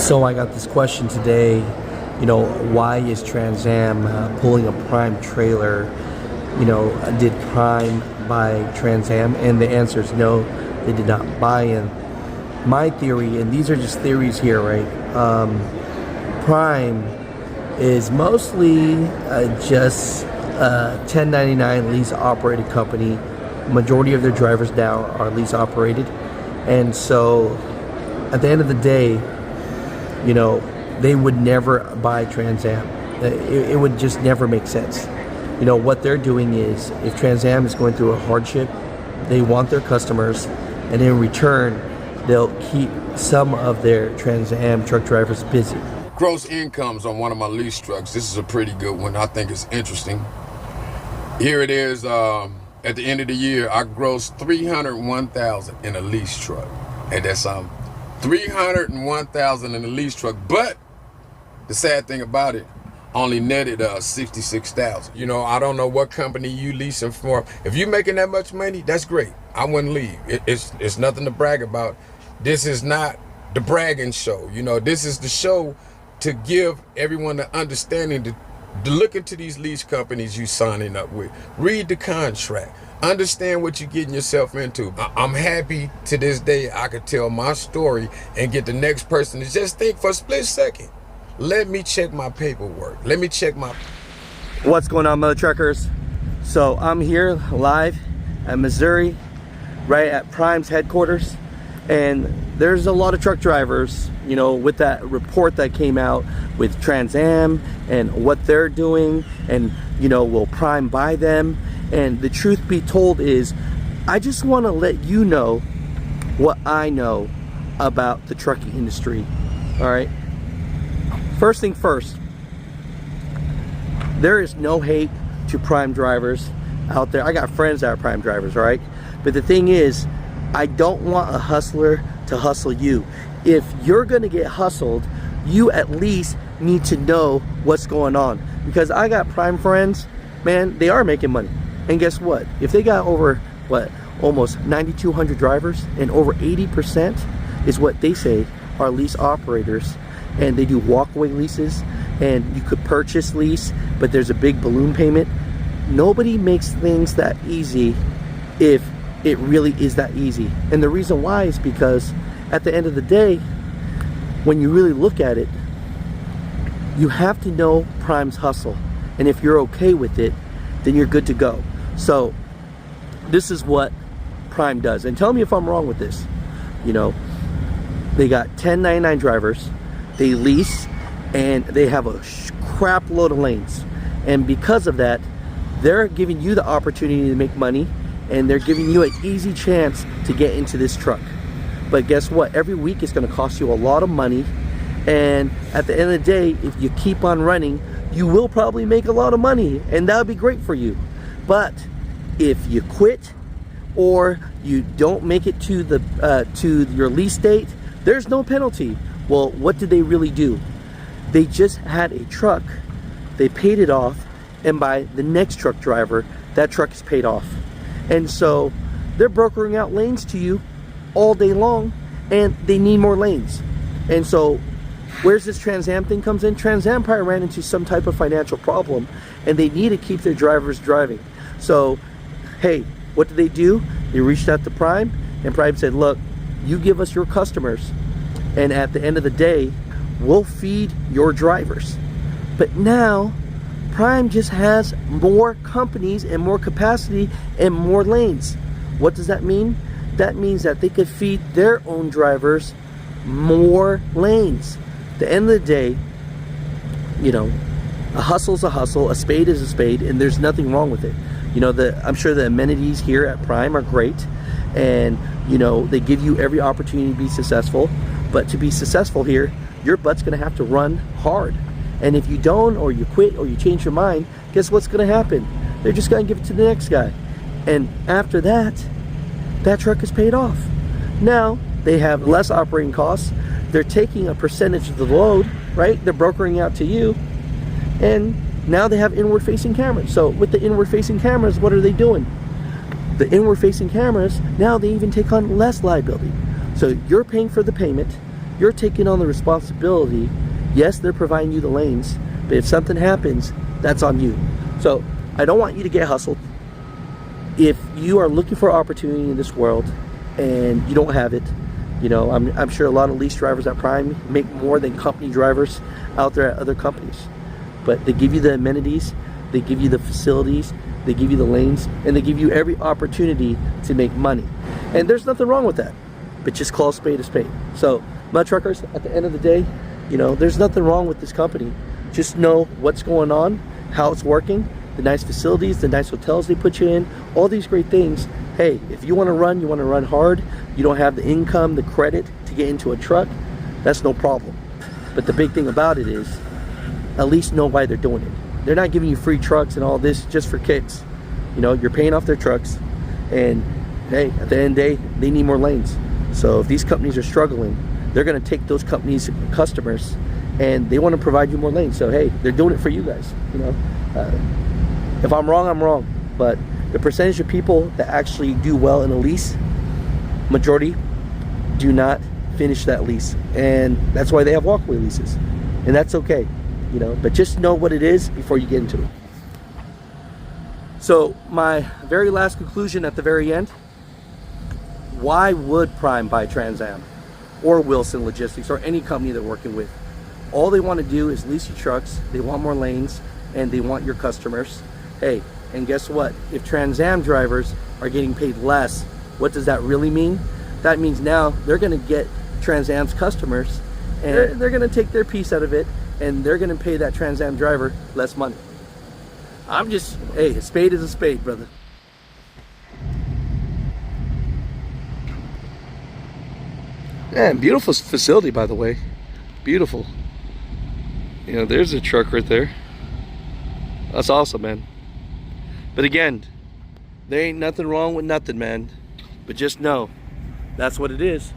So I got this question today, why is Trans Am pulling a Prime trailer? Did Prime buy Trans Am? And the answer is no, they did not buy in. My theory, and these are just theories here, right? Prime is mostly just a 1099 lease operated company. Majority of their drivers now are lease operated, and so at the end of the day, they would never buy Trans Am. It would just never make sense. What they're doing is, if Trans Am is going through a hardship, they want their customers, and in return, they'll keep some of their Trans Am truck drivers busy. Gross incomes on one of my lease trucks. This is a pretty good one. I think it's interesting. Here it is. At the end of the year, I grossed $301,000 in a lease truck. And that's $301,000 in a lease truck. But the sad thing about it, only netted $66,000. I don't know what company you leasing for. If you're making that much money, that's great. I wouldn't leave. It's nothing to brag about. This is not the bragging show. This is the show to give everyone the understanding to look into these lease companies you signing up with. Read the contract. Understand what you're getting yourself into. I'm happy to this day I could tell my story and get the next person to just think for a split second. Let me check my paperwork. Let me check my... What's going on, Mutha Truckers? So I'm here live at Missouri, right at Prime's headquarters. And there's a lot of truck drivers, with that report that came out with Trans Am and what they're doing, and, will Prime buy them? And the truth be told is, I just want to let you know what I know about the trucking industry, all right? First thing first, there is no hate to Prime drivers out there. I got friends that are Prime drivers, all right? But the thing is, I don't want a hustler to hustle you. If you're gonna get hustled, you at least need to know what's going on. Because I got Prime friends, man, they are making money. And guess what? If they got over, almost 9,200 drivers, and over 80% is what they say are lease operators, and they do walkaway leases, and you could purchase lease, but there's a big balloon payment. Nobody makes things that easy if it really is that easy. And the reason why is because at the end of the day, when you really look at it, you have to know Prime's hustle. And if you're okay with it, then you're good to go. So this is what Prime does. And tell me if I'm wrong with this. They got 1099 drivers, they lease, and they have a crap load of lanes. And because of that, they're giving you the opportunity to make money, and they're giving you an easy chance to get into this truck. But guess what? Every week it's going to cost you a lot of money, and at the end of the day, if you keep on running, you will probably make a lot of money, and that would be great for you. But if you quit or you don't make it to the to your lease date, there's no penalty. Well, what did they really do? They just had a truck, they paid it off, and by the next truck driver, that truck is paid off. And so they're brokering out lanes to you all day long, and they need more lanes. And so where's this Trans Am thing comes in? Trans Am probably ran into some type of financial problem, and they need to keep their drivers driving. So, hey, what did they do? They reached out to Prime, and Prime said, look, you give us your customers, and at the end of the day, we'll feed your drivers. But now Prime just has more companies and more capacity and more lanes. What does that mean? That means that they could feed their own drivers more lanes. At the end of the day, a hustle's a hustle, a spade is a spade, and there's nothing wrong with it. I'm sure the amenities here at Prime are great, and they give you every opportunity to be successful. But to be successful here, your butt's gonna have to run hard. And if you don't, or you quit, or you change your mind, guess what's gonna happen? They're just gonna give it to the next guy. And after that, that truck is paid off. Now, they have less operating costs. They're taking a percentage of the load, right? They're brokering out to you. And now they have inward facing cameras. So with the inward facing cameras, what are they doing? The inward facing cameras, now they even take on less liability. So you're paying for the payment, you're taking on the responsibility. Yes, they're providing you the lanes, but if something happens, that's on you. So I don't want you to get hustled. If you are looking for opportunity in this world and you don't have it, you know, I'm sure a lot of lease drivers at Prime make more than company drivers out there at other companies. But they give you the amenities, they give you the facilities, they give you the lanes, and they give you every opportunity to make money. And there's nothing wrong with that, but just call a spade a spade. So, Mutha Truckers, at the end of the day, you know, there's nothing wrong with this company. Just know what's going on, how it's working, the nice facilities, the nice hotels they put you in, all these great things. Hey, if you want to run hard, you don't have the income, the credit to get into a truck, that's no problem. But the big thing about it is, at least know why they're doing it. They're not giving you free trucks and all this just for kicks. You know, you're paying off their trucks, and hey, at the end of the day, they need more lanes. So if these companies are struggling, they're going to take those companies' customers and they want to provide you more lanes. So hey, they're doing it for you guys. You know, if I'm wrong, I'm wrong. But the percentage of people that actually do well in a lease, majority do not finish that lease, and that's why they have walkaway leases, and that's okay. You know, but just know what it is before you get into it. So my very last conclusion at the very end: why would Prime buy Trans Am or Wilson Logistics or any company they're working with? All they want to do is lease your trucks, they want more lanes, and they want your customers. Hey, and guess what? If Trans Am drivers are getting paid less, what does that really mean? That means now they're going to get Trans Am's customers, and they're going to take their piece out of it, and they're going to pay that Trans Am driver less money. Hey, a spade is a spade, brother. Man, beautiful facility, by the way. Beautiful. You know, there's a truck right there. That's awesome, man. But again, there ain't nothing wrong with nothing, man. But just know, that's what it is.